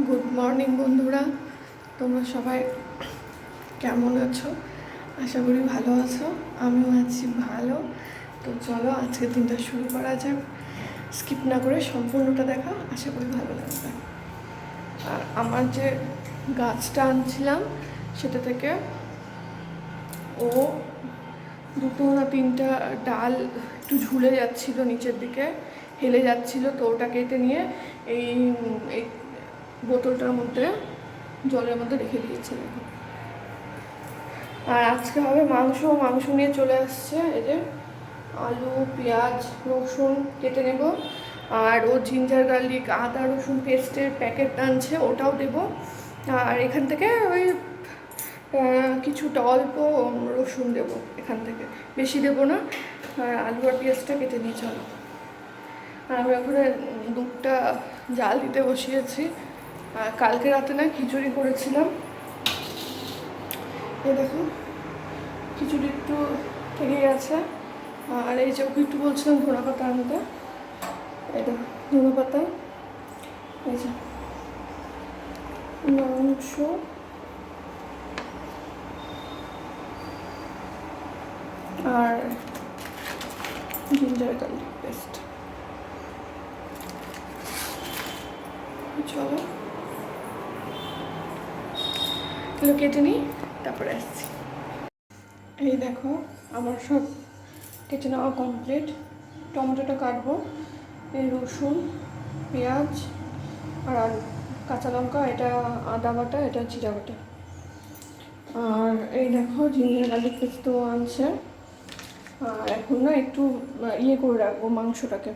Good morning বন্ধুরা, তোমরা সবাই কেমন আছো? আশা করি ভালো আছো। আমিও আছি ভালো। তো চলো আজকের দিনটা শুরু করা যাক। স্কিপ না করে সম্পূর্ণটা দেখা, আশা করি ভালো লাগবে। আর আমার যে গাছটা আনছিলাম সেটা থেকে ও দুটো না তিনটা ডাল একটু ঝুলে যাচ্ছিল, নিচের দিকে হেলে যাচ্ছিল, তো ওটা কেটে নিয়ে এই এই বোতলটার মধ্যে জলের মধ্যে রেখে দিয়েছে দেখো। আর আজকে হবে মাংস নিয়ে চলে আসছে। এই যে আলু, পেঁয়াজ, রসুন কেটে নেব। আর ও জিঞ্জার গার্লিক আদা রসুন পেস্টের প্যাকেট আনছে, ওটাও দেব। আর এখান থেকে ওই কিছুটা অল্প রসুন দেব এখান থেকে, বেশি দেব না। আর আলু আর পেঁয়াজটা কেটে নিয়ে চলো। আর আমি ওখানে দুধটা জাল দিতে বসিয়েছি। আর কালকে রাতে না খিচুড়ি করেছিলাম, এই দেখো খিচুড়ি একটু থেকে গেছে। আর এই যে ওকে একটু বলছিলাম ধনে পাতা আনতে, এই দেখো ধনে পাতা, এই যে মাংস, আর জিঞ্জার গার্লিক পেস্ট। চলো এগুলো কেটে নিই, তারপরে আসছি। এই দেখো আমার সব কেটে নেওয়া কমপ্লিট। টমেটোটা কাটবো, এই রসুন, পেঁয়াজ আর আলু, কাঁচা লঙ্কা, এটা আদা বাটা, এটা জিরা বাটা। আর এই দেখো জিঞ্জার গার্লিক পেস্ট তো আনছে। আর এখন না একটু ইয়ে করে রাখবো মাংসটাকে।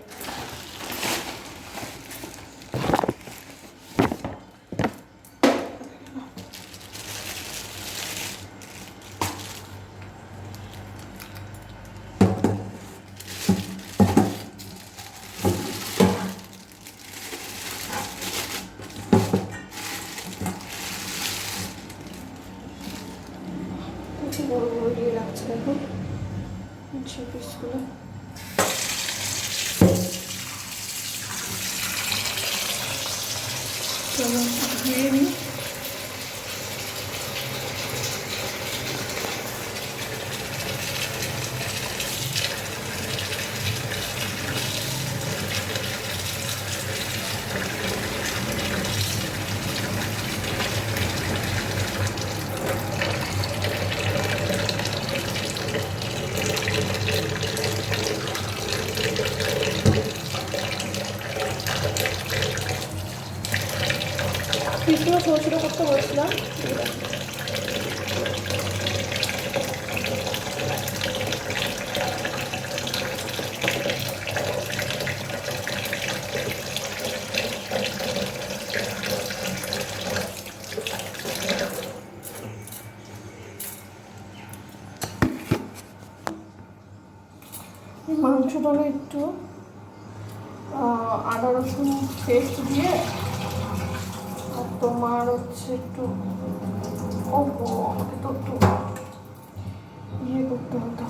বড় বড় দিয়ে রাখছে দেখো পিসগুলো। চলো ধুয়ে নিই। পিসগুলো ছোটো ছোটো করতে বলছিলাম। মাংসটা একটু আদা রসুন পেস্ট দিয়ে, আর তোমার হচ্ছে একটু আমাকে তো একটু ইয়ে করতে হতো।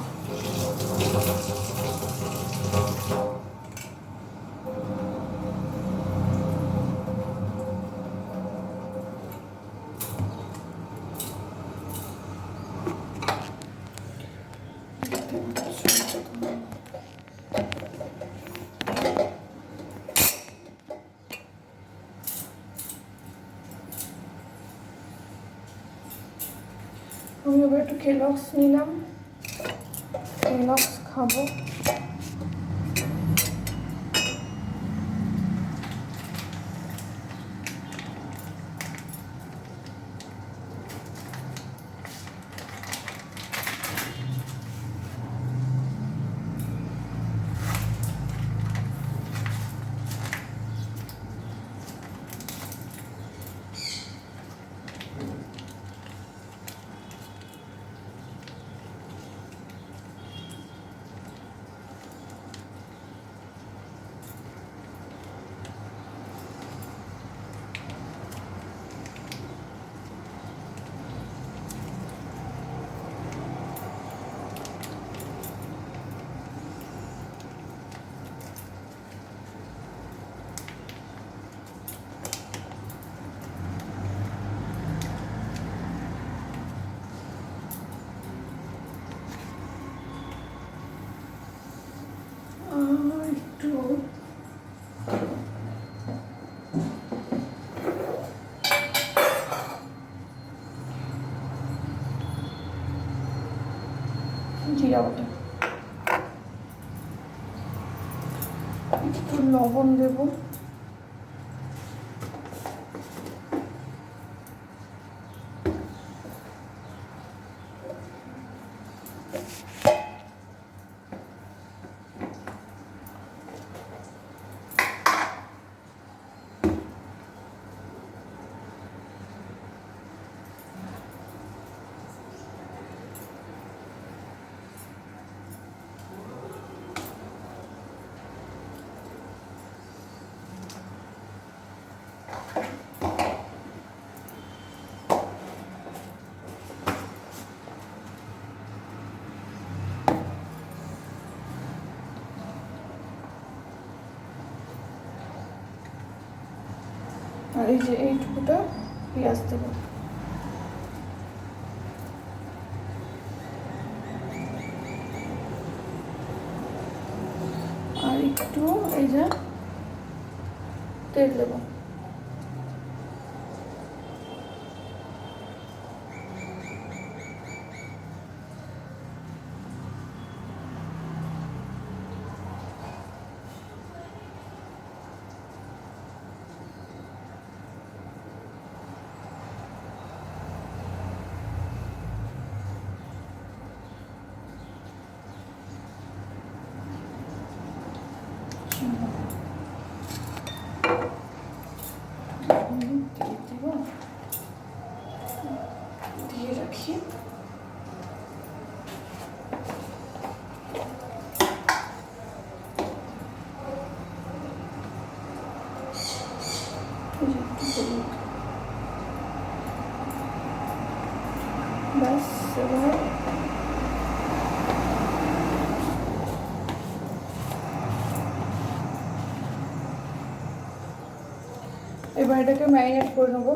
আমি এবার একটু কেলক্স নিলাম, কেলক্স খাবো। ওটা একটু লবণ দেবো। আর এই যে এইটুকুটা পেঁয়াজ দেবো। আর একটু এই যে তেল দেবো। দিয়ে রাখি। ব্যাস এবার এটাকে ম্যারিনেট করে নেবো।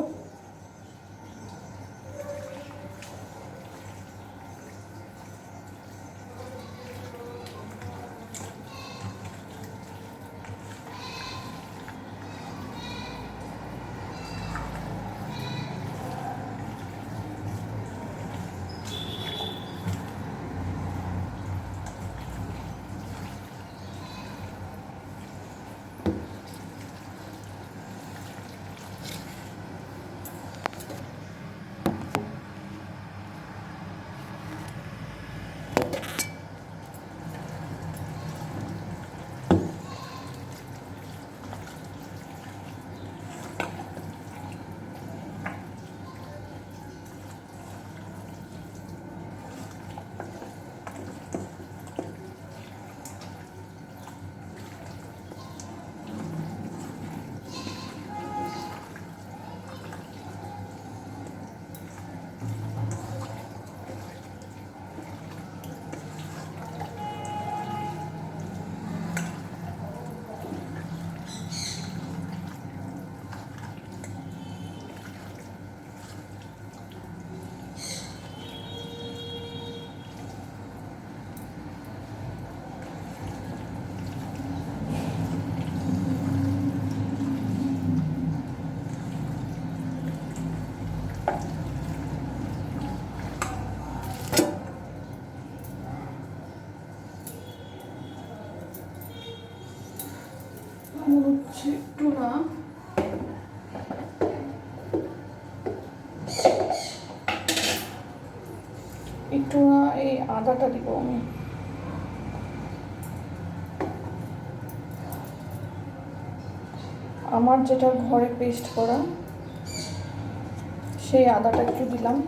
একটু না এই আদাটা দিব আমি। আমার যেটা ঘরে পেস্ট করা সেই আদাটা একটু দিলাম।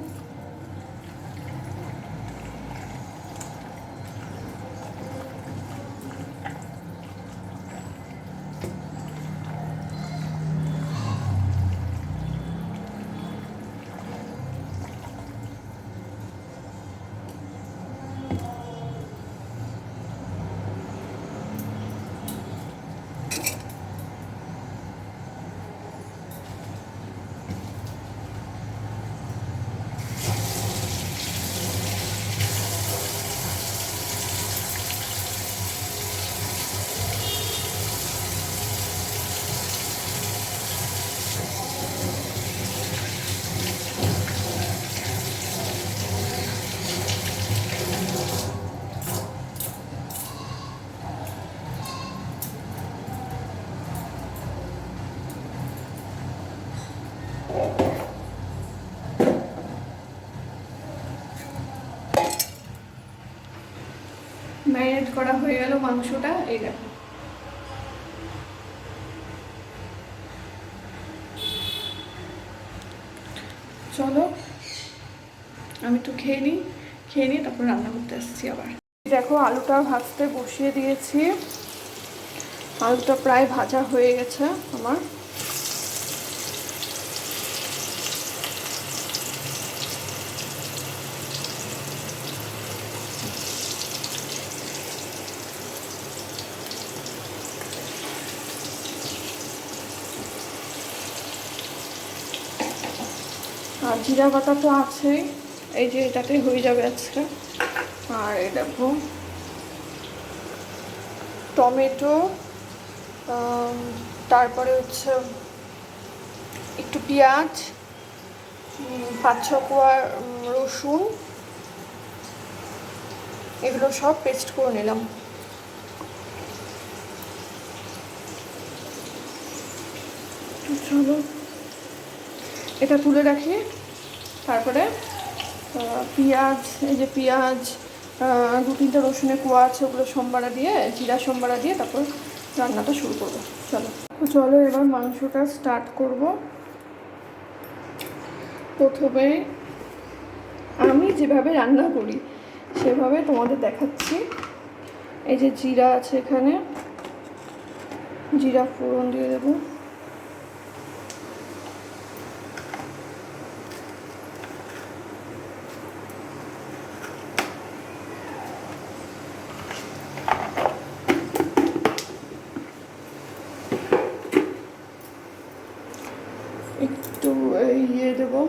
ম্যারিনেট করা হয়ে গেল মাংসটা। এই দেখো, চলো আমি একটু খেয়ে নিই তারপর রান্না করতে আসছি আবার। দেখো আলুটা ভাজতে বসিয়ে দিয়েছি, আলুটা প্রায় ভাজা হয়ে গেছে আমার। আর জিরা বাটা তো আছেই, এই যে এটাতেই হয়ে যাবে আজকে। আর এই দেখো টমেটো, তারপরে হচ্ছে একটু পেঁয়াজ, 5-6 কোয়া রসুন, এগুলো সব পেস্ট করে নিলাম। চলো এটা তুলে রাখি। তারপরে পেঁয়াজ, এই যে পেঁয়াজ, 2-3টে রসুনের কোয়া আছে, ওগুলো সম্বারা দিয়ে, জিরা সম্বারা দিয়ে তারপর রান্নাটা শুরু করবো। চলো এবার মাংসটা স্টার্ট করব। প্রথমে আমি যেভাবে রান্না করি সেভাবে তোমাদের দেখাচ্ছি। এই যে জিরা আছে, এখানে জিরা ফোড়ন দিয়ে দেবো। একটু ইয়ে দেবো,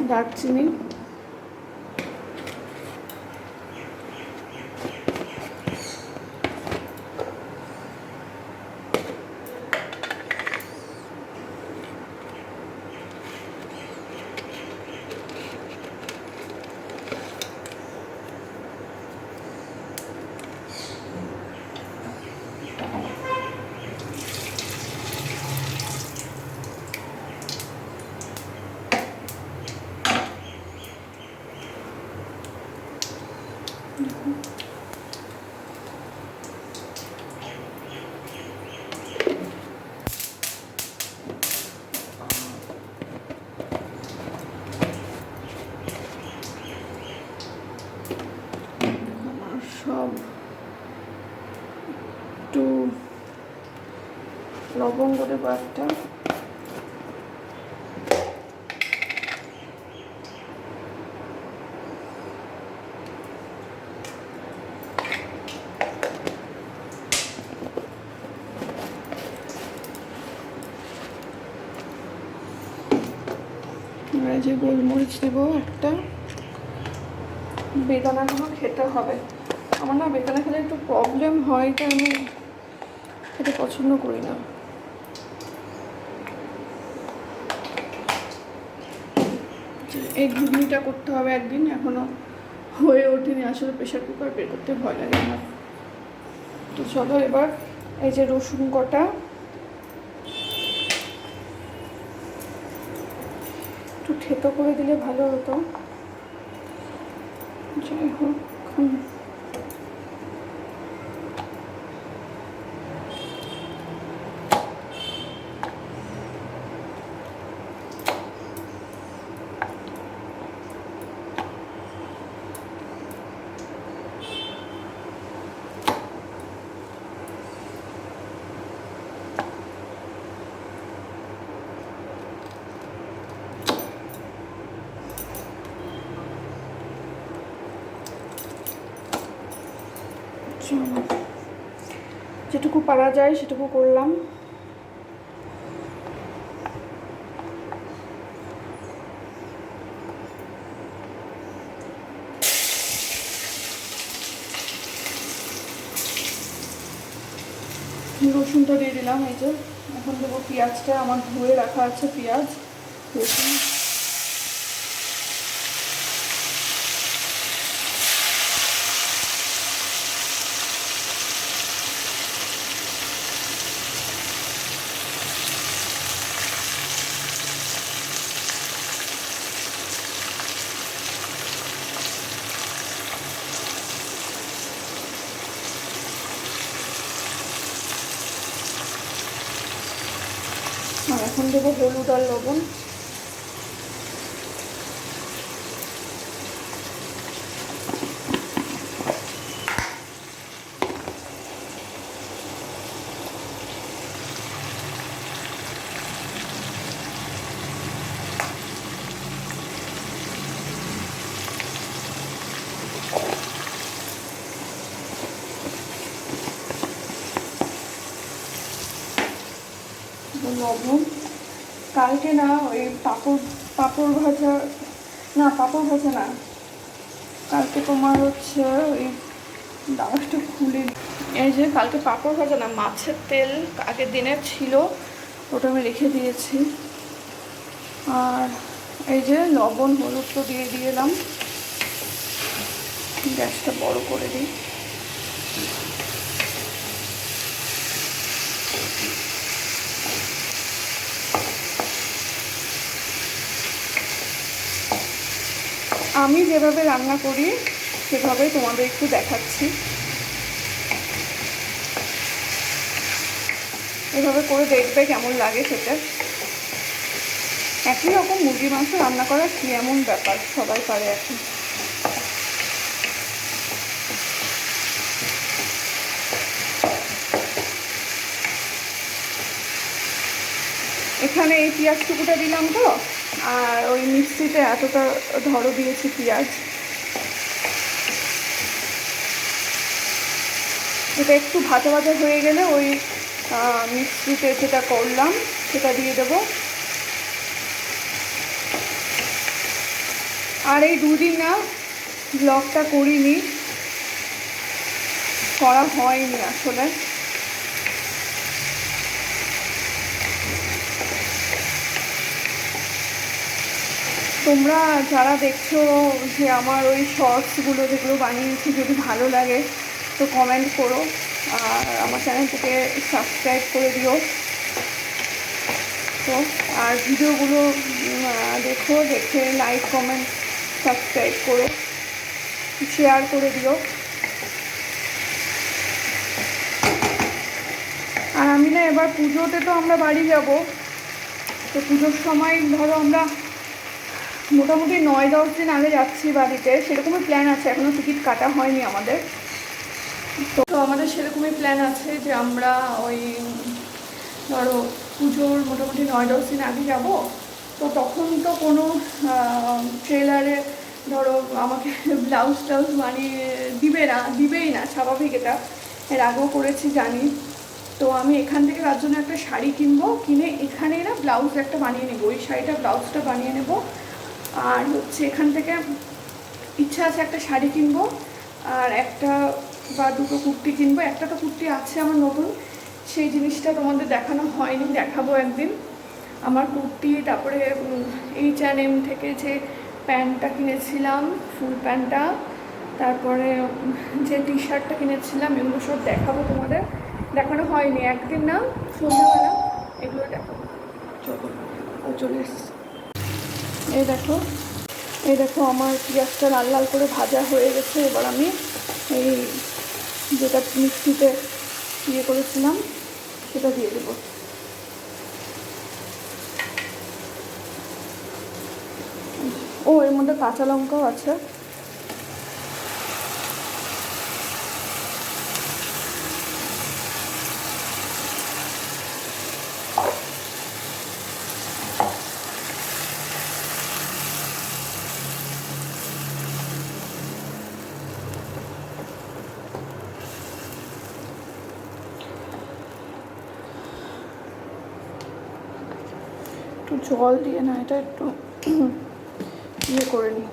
দারচিনি, সব একটু লবঙ্গ দেবো একটা, যে গোলমরিচ দেবো একটা। বেদানাগুলো খেতে হবে, আমার না বেদানা খেলে একটু প্রবলেম হয়, তাই আমি খেতে পছন্দ করি না। এই ঘুগনিটা করতে হবে একদিন, এখনো হয়ে ওঠেনি, আসলে প্রেশার কুকার বের করতে ভয় লাগে আমার। তো চলো এবার এই যে রসুন কটা, একটু থেতো করে দিলে ভালো হতো, যাই হোক। যেটুকু পারা যায় সেটুকু করলাম। রসুনটা দিয়ে দিলাম, এই যে এখন দেবো পেঁয়াজটা, আমার ধুয়ে রাখা আছে পেঁয়াজ রসুন। দেবো হলুদ আর লবণ। লবণ। কালকে না ওই পাঁপড় ভাজা না, কালকে তোমার হচ্ছে ওই দাওয়াটা খুলে, এই যে কালকে পাঁপড় ভাজা না, মাছের তেল আগের দিনের ছিল, ওটা আমি রেখে দিয়েছি। আর এই যে লবণ হলুদ তো দিয়ে দিলাম। গ্যাসটা বড় করে দিই। আমি যেভাবে রান্না করি সেভাবেই তোমাদের একটু দেখাচ্ছি। এভাবে করে দেখবে কেমন লাগে খেতে। একই রকম মুরগি মাংস রান্না করা কি এমন ব্যাপার, সবাই পারে এখন। এখানে এই পেঁয়াজ টুকুটা দিলাম তো, আর ওই মিক্সিতে এতটা ধরো দিয়েছি পেঁয়াজ। এটা একটু ভাজা ভাজা হয়ে গেলে ওই মিক্সিতে যেটা করলাম সেটা দিয়ে দেবো। আর এই দুদিন না ব্লগটা করিনি, করা হয়নি আসলে। তোমরা যারা দেখছো যে আমার ওই শর্টসগুলো যেগুলো বানিয়েছি, যদি ভালো লাগে তো কমেন্ট করো, আর আমার চ্যানেলটিকে সাবস্ক্রাইব করে দিও। তো আর ভিডিওগুলো দেখে লাইক কমেন্ট সাবস্ক্রাইব করো, শেয়ার করে দিও। আর আমি না এবার পুজোতে তো আমরা বাড়ি যাব, তো পুজোর সময় ধরো আমরা মোটামুটি 9-10 দিন আগে যাচ্ছি বাড়িতে, সেরকমই প্ল্যান আছে, এখনও টিকিট কাটা হয়নি আমাদের। তো আমাদের সেরকমই প্ল্যান আছে যে আমরা ওই ধরো পুজোর মোটামুটি 9-10 দিন আগে যাব। তো তখন তো কোনো ট্রেলারে ধরো আমাকে ব্লাউজ টাউজ বানিয়ে দিবেই না, স্বাভাবিক। এটা এর আগেও করেছি জানি। তো আমি এখান থেকে তার জন্য একটা শাড়ি কিনবো, কিনে এখানে না ব্লাউজ একটা বানিয়ে নেবো, ওই শাড়িটা ব্লাউজটা বানিয়ে নেব। আর হচ্ছে এখান থেকে ইচ্ছা আছে একটা শাড়ি কিনবো, আর একটা বা দুটো কুর্তি কিনবো। একটা তো কুর্তি আছে আমার নতুন, সেই জিনিসটা তোমাদের দেখানো হয়নি, দেখাবো একদিন। আমার কুর্তি, তারপরে H&M থেকে যে প্যান্টটা কিনেছিলাম, ফুল প্যান্টটা, তারপরে যে টি শার্টটা কিনেছিলাম, এগুলো সব দেখাবো তোমাদের। দেখানো হয়নি, একদিন না সন্ধ্যাবেলা এগুলো দেখাবো। চলে এসছি। এই দেখো আমার পেঁয়াজটা লাল লাল করে ভাজা হয়ে গেছে। এবার আমি এই যেটা মিক্সিতে করেছিলাম সেটা দিয়ে দেবো। ও এর মধ্যে কাঁচা লঙ্কাও আছে। একটু জল দিয়ে না এটা একটু করে নিই।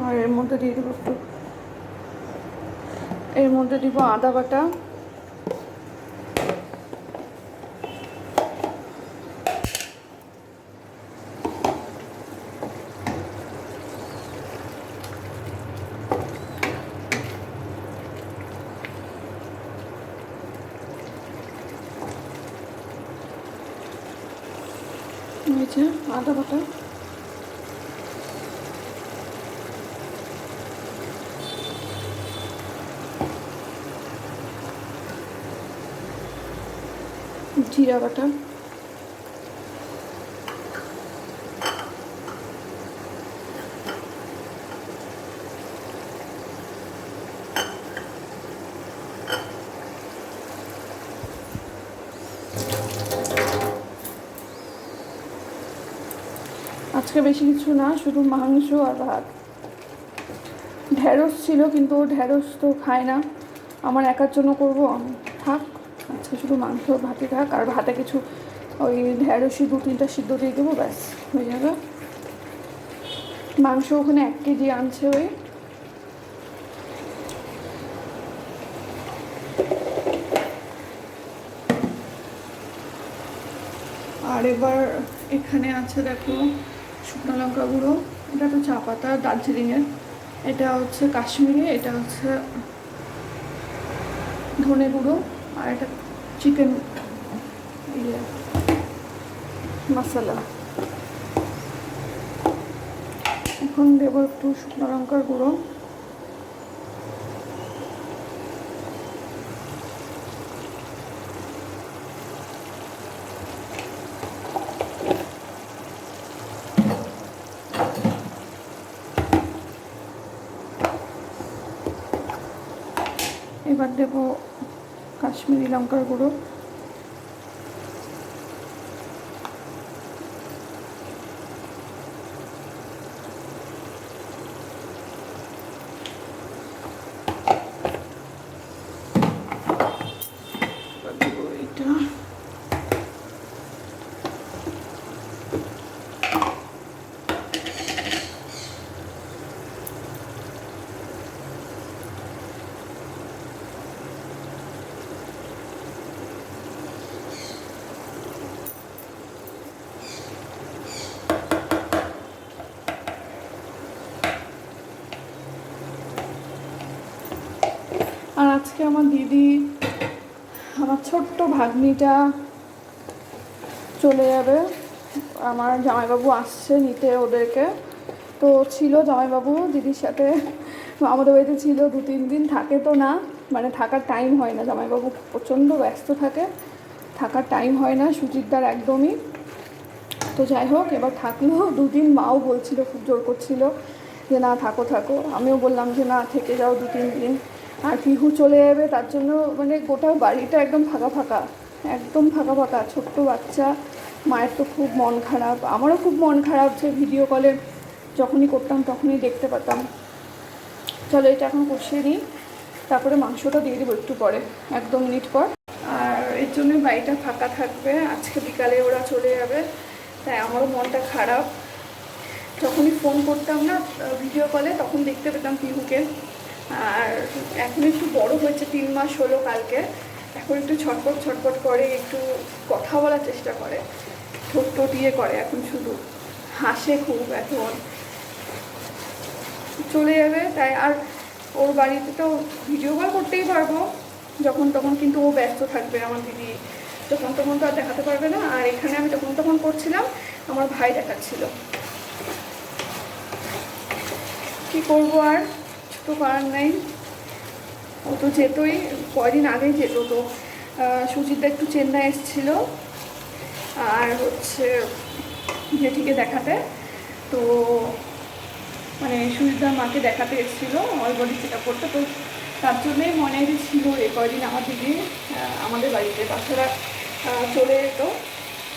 আর এর মধ্যে দিয়ে দেবো আদা বাটা, এই যে আদা বাটা, জিরা বাটা, আজকে বেশি কিছু না, শুধু মাংস আর ভাত। ঢ্যাঁড়স ছিল কিন্তু ঢ্যাঁড়স তো খায় না, আমার একার জন্য করবো, থাক আজকে শুধু মাংস ভাতে থাক। আর ভাতে কিছু ওই ঢ্যাঁড়সই 2-3টা সিদ্ধ দিয়ে দেবো, ব্যাস হয়ে যাবে। মাংস ওখানে 1 কেজি আনছে ওই। আর এবার এখানে আছে দেখো শুকনো লঙ্কা গুঁড়ো, এটা তো চা পাতা দার্জিলিংয়ের, এটা হচ্ছে কাশ্মীরি, এটা হচ্ছে ধনে গুঁড়ো, আর এটা চিকেন মশলা। এখন দেবো একটু শুকনো লঙ্কার গুঁড়ো, এবার দেবো কাশ্মীরি লঙ্কার গুঁড়ো, এটা আর আজকে আমার দিদি, আমার ছোট্ট ভাগ্নিটা চলে যাবে, আমার জামাইবাবু আসছে নিতে ওদেরকে। তো ছিল জামাইবাবু দিদির সাথে আমাদের বাড়িতে ছিল 2-3 দিন, থাকে তো না, মানে থাকার টাইম হয় না, জামাইবাবু প্রচণ্ড ব্যস্ত থাকে, থাকার টাইম হয় না সুচিত্রার একদমই। তো যাই হোক এবার থাকলো 2 দিন, মাও বলছিল, খুব জোর করছিল যে না থাকো থাকো, আমিও বললাম যে না থেকে যাও 2-3 দিন। আর পিহু চলে যাবে তার জন্য মানে গোটা বাড়িটা একদম ফাঁকা ফাঁকা, একদম ফাঁকা ফাঁকা, ছোট্ট বাচ্চা। মায়ের তো খুব মন খারাপ, আমারও খুব মন খারাপ, যে ভিডিও কলে যখনই করতাম তখনই দেখতে পেতাম। চলো এটা এখন কষিয়ে নিই, তারপরে মাংসটা দিয়ে দেবো একটু পরে, 1-2 মিনিট পর। আর এর জন্যই বাড়িটা ফাঁকা থাকবে, আজকে বিকালে ওরা চলে যাবে, তাই আমারও মনটা খারাপ। যখনই ফোন করতাম না ভিডিও কলে তখন দেখতে পেতাম পিহুকে, আর এখন একটু বড় হয়েছে, 3 মাস হলো কালকে, এখন একটু ছটপট ছটপট করে, একটু কথা বলার চেষ্টা করে, ঠোঁট টোটিয়ে করে, এখন শুধু হাসে খুব। এখন চলে যাবে তাই, আর ওর বাড়িতে তো ভিডিও কল করতেই পারবো যখন তখন, কিন্তু ও ব্যস্ত থাকবে, আমার দিদি যখন তখন তো আর দেখাতে পারবে না। আর এখানে আমি যখন তখন করছিলাম, আমার ভাই দেখাচ্ছিল, কি করবো আর, তো করার নাই। ও তো যেতই, কয়দিন আগেই যেত, তো সুজিতদা একটু চেন্নাই এসেছিলো আর হচ্ছে জেঠিকে দেখাতে, তো মানে সুজিতদার মাকে দেখাতে এসেছিলো আমার বডি চেক আপ করতে, তো তার জন্যই মনে ছিল এ কয়দিন আমার দিদি আমাদের বাড়িতে, তাছাড়া চলে যেত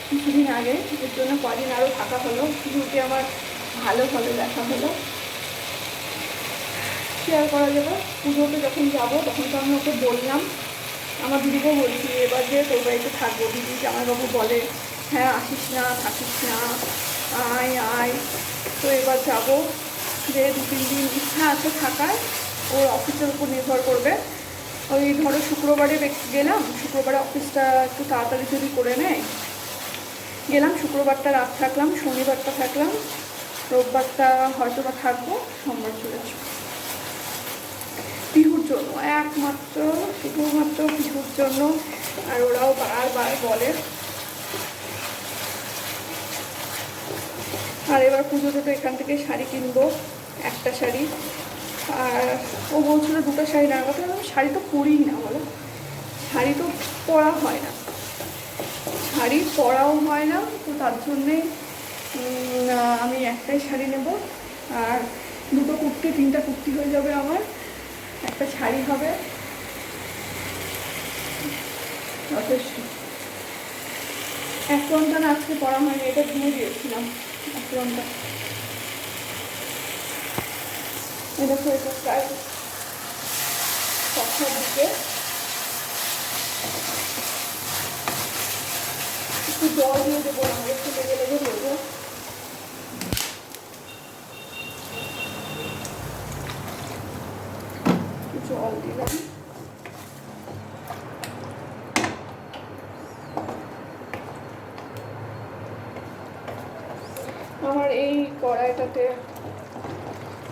কিছুদিন আগে, এর জন্য কদিন আরও থাকা হলো, শুরুতে আমার ভালোভাবে দেখা হলো। শেয়ার করা যাবে, পুজোতে যখন যাবো তখন তো আমি ওকে বললাম, আমার দিদিকেও বলছি এবার যে তোর বাড়িতে থাকবো, দিদি জামাইবাবু বলে হ্যাঁ আসিস না থাকিস না, আয় আয়। তো এবার যাবো, যে 2-3 দিন ইচ্ছা আছে থাকার, ওর অফিসের উপর নির্ভর করবে। ওই ধরো শুক্রবারে গেলাম, শুক্রবারে অফিসটা একটু তাড়াতাড়ি যদি করে নেয়, গেলাম শুক্রবারটা রাত থাকলাম, শনিবারটা থাকলাম, রোববারটা হয়তো বা থাকবো, সোমবার চলে আসবো। পিহুর জন্য একমাত্র, শুধুমাত্র পিহুর জন্য। আর ওরাও বারবার বলে আর এবার পুজোতে তো এখান থেকে শাড়ি কিনবো, একটা শাড়ি। আর ও বলছিল দুটো শাড়ি নেওয়ার কথা, আমি শাড়ি তো পরিই না, বলো, শাড়ি তো পরা হয় না, শাড়ি পরাও হয় না, তো তার জন্যেই আমি একটাই শাড়ি নেব। আর দুটো কুর্তি, তিনটা কুর্তি হয়ে যাবে আমার, একটা শাড়ি হবে, যথেষ্ট। এক ঘন্টা না আজকে পড়া হয়নি, এটা ধুয়ে দিয়েছিলাম এক ঘন্টা। এটা তো এটা প্রায় সকালের দিকে। একটু জল দিয়ে দেবো, আমাকে একটু লেগে লেগে দেবো। জল দিলাম। আমার এই কড়াইটাতে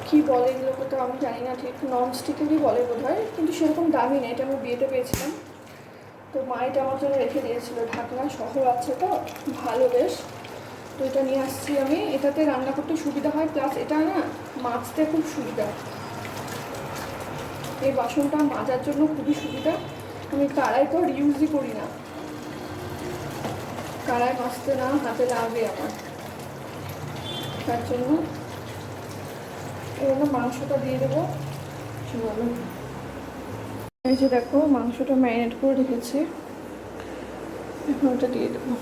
কি বলে এগুলোকে তো আমি জানি না ঠিক, নন স্টিকেরই বলে বোধ হয়, কিন্তু সেরকম দামি নেই, এটা আমি বিয়েতে পেয়েছিলাম। তো মা এটা আমার জন্য রেখে দিয়েছিল, ঢাকনা সহ আছে, তো ভালো বেশ। তো এটা নিয়ে আসছি আমি, এটাতে রান্না করতে সুবিধা হয়, প্লাস এটা না মাছতে খুব সুবিধা, এই বাসনটা মাজার জন্য খুবই সুবিধা। আমি কড়াই তো ইউজই করি না, কড়াই মাজতে না হাতে লাগে আমার, তার জন্য এবার মাংসটা দিয়ে দেবো। চলো, এই যে দেখো মাংসটা ম্যারিনেট করে রেখেছি, এখন ওটা দিয়ে দেবো।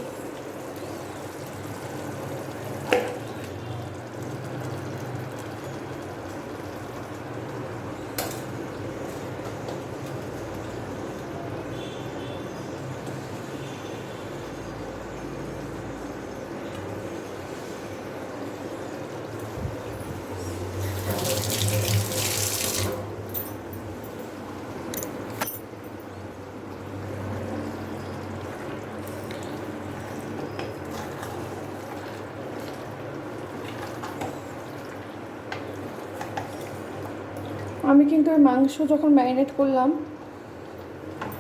আমি কিন্তু মাংস যখন ম্যারিনেট করলাম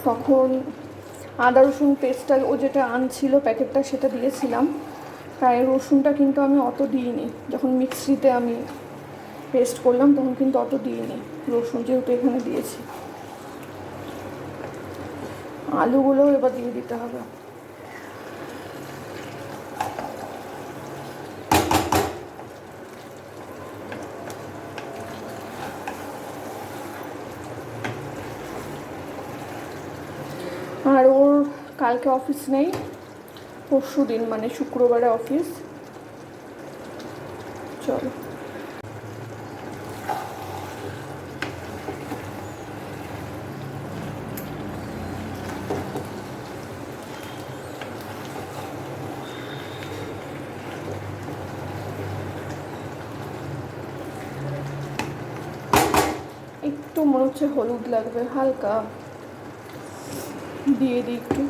তখন আদা রসুন পেস্টটা ও যেটা আনছিল প্যাকেটটা সেটা দিয়েছিলাম, তাই রসুনটা কিন্তু আমি অত দিইনি, যখন মিক্সিতে আমি পেস্ট করলাম তখন কিন্তু অত দিইনি রসুন, যেহেতু এখানে দিয়েছি। আলুগুলোও এবার দিয়ে দিতে হবে। আর ওর কালকে অফিস নেই, পরশু দিন মানে শুক্রবারে অফিস। চলো, একটু মনে হচ্ছে হলুদ লাগবে, হালকা দিয়ে দিই একটু।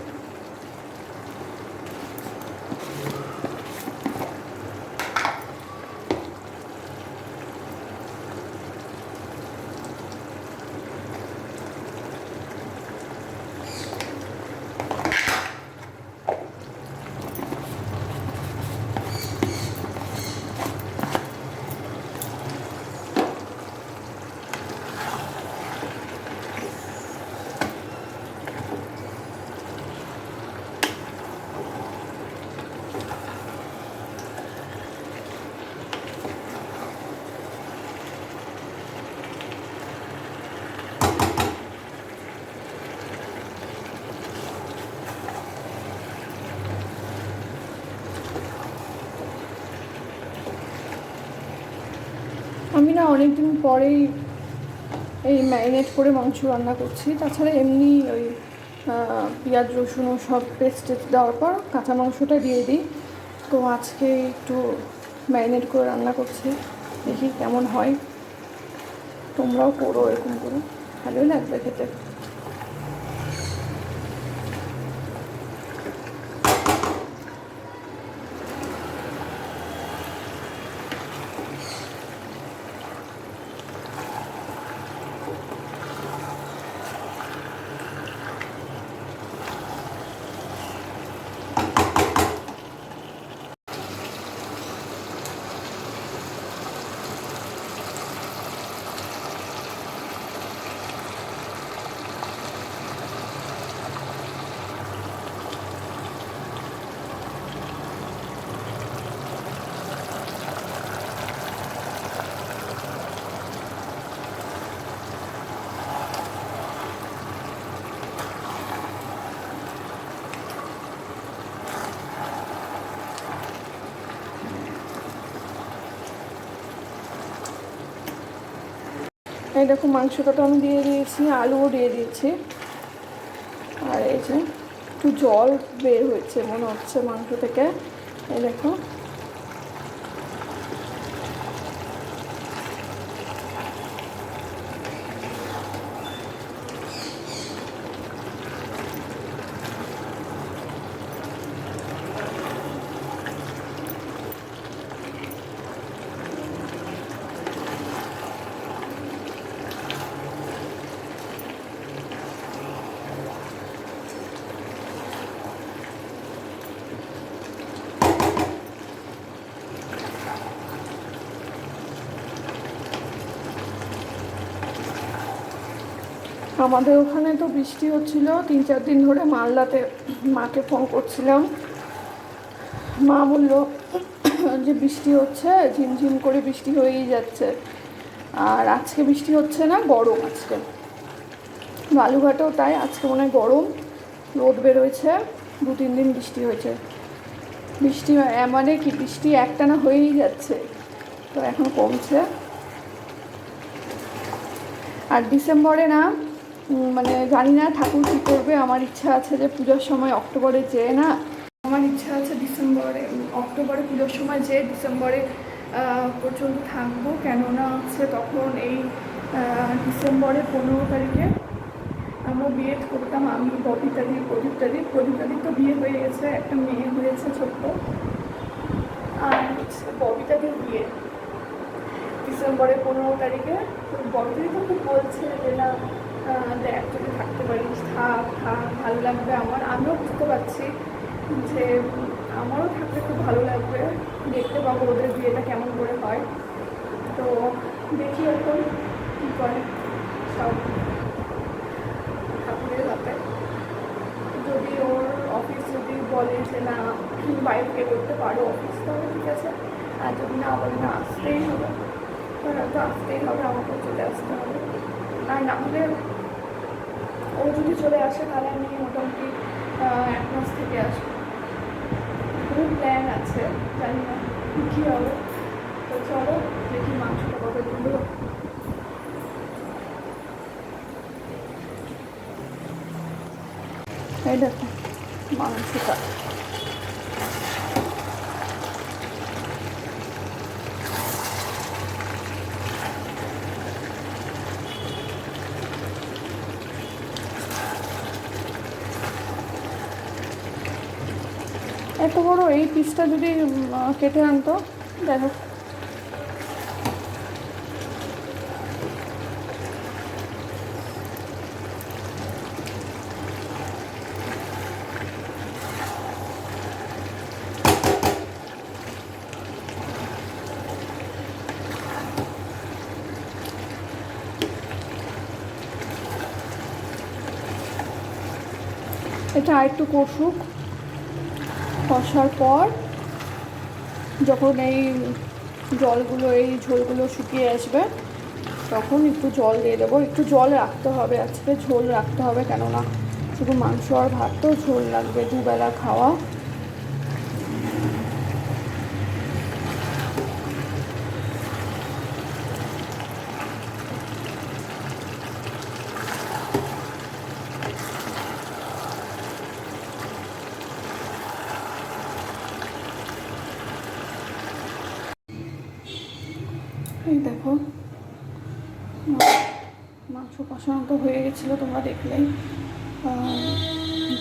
আমি না অনেকদিন পরেই এই ম্যারিনেট করে মাংস রান্না করছি, তাছাড়া এমনি ওই পেঁয়াজ রসুন ও সব পেস্ট দেওয়ার পর কাঁচা মাংসটা দিয়ে দিই। তো আজকে একটু ম্যারিনেট করে রান্না করছি, দেখি কেমন হয়। তোমরাও করো এরকম করে, ভালোই লাগবে খেতে। এই দেখো মাংসটা তো আমি দিয়ে দিয়েছি, আলুও দিয়ে দিয়েছি। আর এই যে একটু জল বের হয়েছে মনে হচ্ছে মাংস থেকে, এই দেখো। আমাদের ওখানে তো বৃষ্টি হচ্ছিল 3-4 দিন ধরে। মালদাতে মাকে ফোন করছিলাম, মা বললো যে বৃষ্টি হচ্ছে, ঝিমঝিম করে বৃষ্টি হয়েই যাচ্ছে। আর আজকে বৃষ্টি হচ্ছে না, গরম আজকে। বালুঘাটেও তাই, আজকে মনে হয় গরম, রোদ বেরোয়েছে। 2-3 দিন বৃষ্টি হয়েছে। বৃষ্টি মানে কি, বৃষ্টি একটানা হয়েই যাচ্ছে, তো এখন কমছে। আর ডিসেম্বরে না, মানে জানি না ঠাকুর কী করবে। আমার ইচ্ছা আছে যে পুজোর সময় অক্টোবরে যেয়ে না, আমার ইচ্ছা আছে অক্টোবরে পুজোর সময় যেয়ে ডিসেম্বরে পর্যন্ত থাকবো। কেননা হচ্ছে তখন এই ডিসেম্বরে 15 তারিখে আমরা বিয়ে করতাম। আমি প্রদীপটাদি তো বিয়ে হয়ে গেছে, একটা মেয়ে হয়েছে ছোট্ট। আর হচ্ছে ববিতাদির বিয়ে ডিসেম্বরে 15 তারিখে। তো ববিতাদি তো খুব বলছে যে না দেখ যদি থাকতে পারিস থাক, ভালো লাগবে আমার। আমিও বুঝতে পারছি যে আমারও থাকতে খুব ভালো লাগবে, দেখতে পাবো ওদের বিয়েটা কেমন করে হয়। তো দেখি এখন কী করে, সব ঠাকুরের হাতে। যদি ওর অফিস যদি বলে যে না বাইরে থেকে করতে পারো অফিস, তাহলে ঠিক আছে। আর যদি না বলে না আসতেই হবে, তো আসতেই হবে, আমাকে চলে আসতে হবে। আর না হলে ও যদি চলে আসে তাহলে আমি মোটামুটি 1 মাস থেকে আসবো। খুব প্ল্যান আছে, জানি না কী হবে। তো চলো দেখি মাংসটা কবে তুলো। এই দেখো মাংসটা, এত বড় এই পিসটা যদি কেটে আনতো, দেখো এটা আরেকটু কষুক, কষার পর যখন এই জলগুলো, এই ঝোলগুলো শুকিয়ে আসবে, তখন একটু জল দিয়ে দেবো। একটু জল রাখতে হবে, আজকে ঝোল রাখতে হবে, কেননা শুধু মাংস আর ভাত তো ঝোল লাগবে, দুবেলা খাওয়া। এই দেখো মাংস কষানো তো হয়ে গেছিলো, তোমরা দেখলেই।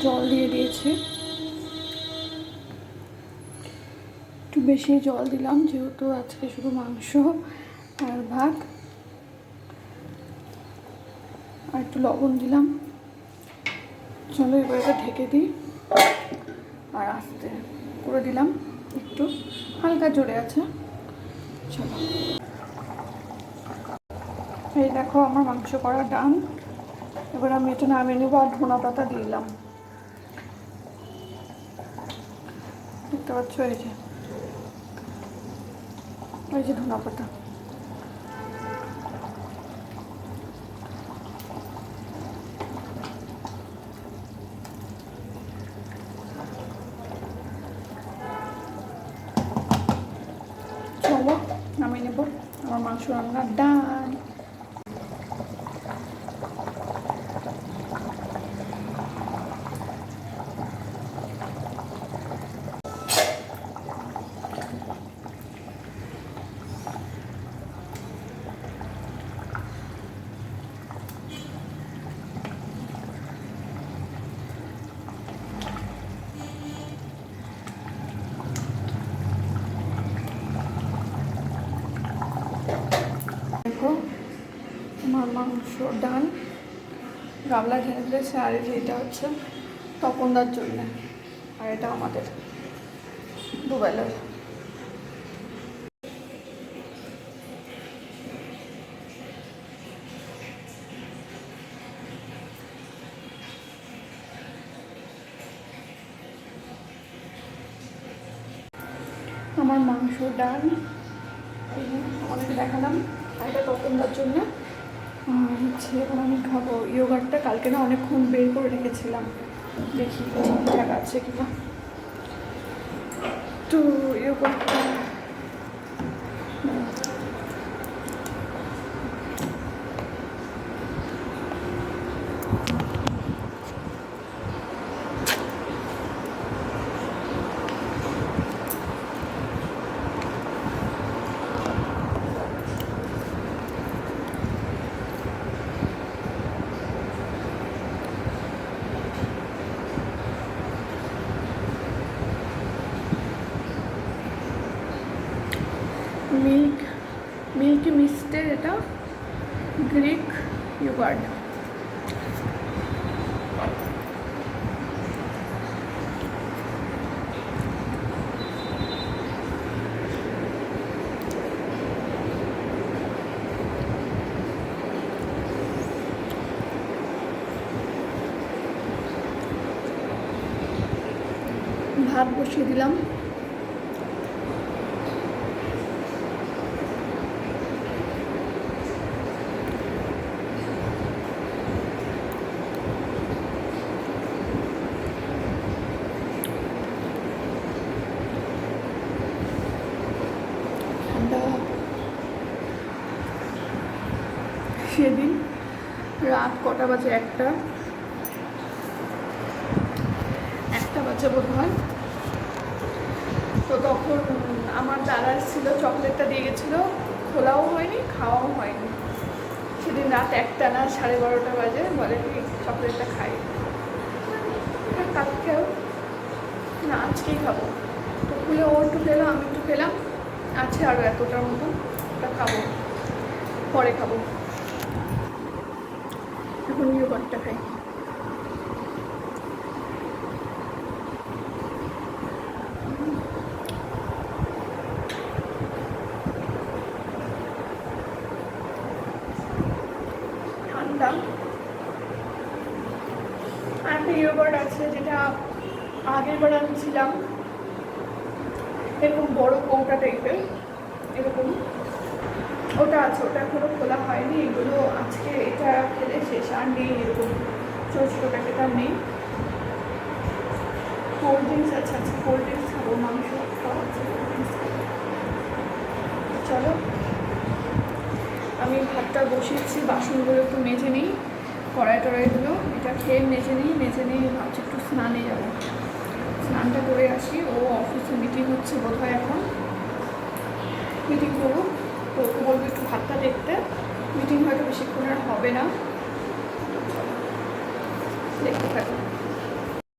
জল দিয়ে দিয়েছি, একটু বেশি জল দিলাম যেহেতু আজকে শুধু মাংস আর ভাত। আর একটু লবণ দিলাম। চলো এবার এটা ঢেকে দিই, আর আস্তে করে দিলাম, একটু হালকা জোরে আছে। চলো, এই দেখো আমার মাংস করা ডান। এবার আমি এটা নামিয়ে নেবো। আর ধনা পাতা দিলাম, দেখতে পাচ্ছ, এই যে ধনা পাতা। চলো নামিয়ে নেবো, আমার মাংস রান্নার ডান। ডান, গামলা ঢেলে দিয়েছে। আর এই যে এটা হচ্ছে তপনদার জন্য, আর এটা আমাদের দুবেলার। আমার মাংস, ডাল, এই যে আমাদেরকে দেখালাম, আর এটা তপনদার জন্য। আর হচ্ছে এখন আমি খাবো ইয়োগার্টটা। কালকে না অনেকক্ষণ বের করে রেখেছিলাম, দেখি ঠিকঠাক আছে কিনা। তো ইয়োগার্টটা মিল্কি মিস্টের, এটা গ্রিক ইয়োগার্ট। ভাত বসিয়ে দিলাম। সেদিন রাত কটা বাজে, একটা বাজে বোধ হয়। তো তখন আমার দাদা ছিল, চকলেটটা দিয়ে গেছিলো, খোলাও হয়নি, খাওয়াও হয়নি। সেদিন রাত 1টা না 12:30 বাজে, বলে কি চকলেটটা খাই। কালকেও না, আজকেই খাবো। তো খুলে ও একটু পেলাম, আমি একটু পেলাম, আছে আরও এতটার মতো, ওটা খাবো, পরে খাবো। এখন ইয়োগার্টটা খাই। ঠান্ডা। আর একটা ইয়োগার্ট আছে, যেটা আগের বার আমি ছিলাম, এরকম বড় কৌটা টাইপের, এরকম ওটা আছে, ওটা এখনো খোলা হয়নি। এগুলো আজকে এটা খেলে শেষ, আর নেই এরকম ছোটো ছোটো প্যাকেট, আর নেই। কোল্ড ড্রিঙ্কস আছে, আজকে কোল্ড ড্রিঙ্কস খাবো, মাংস খাওয়া আছে, চলো। আমি ভাতটা বসিয়েছি, বাসনগুলো একটু মেজে নিই, কড়াই টড়াইগুলো, এটা খেয়ে মেজে নিই, ভাবছি একটু স্নানে যাবো, স্নানটা করে আসি। ও অফিসে মিটিং হচ্ছে বোধহয়, এখন মিটিং করবো, তো ওকে বলবো একটু ভাতটা দেখতে। মিটিং হয়তো বেশিক্ষণ আর হবে না,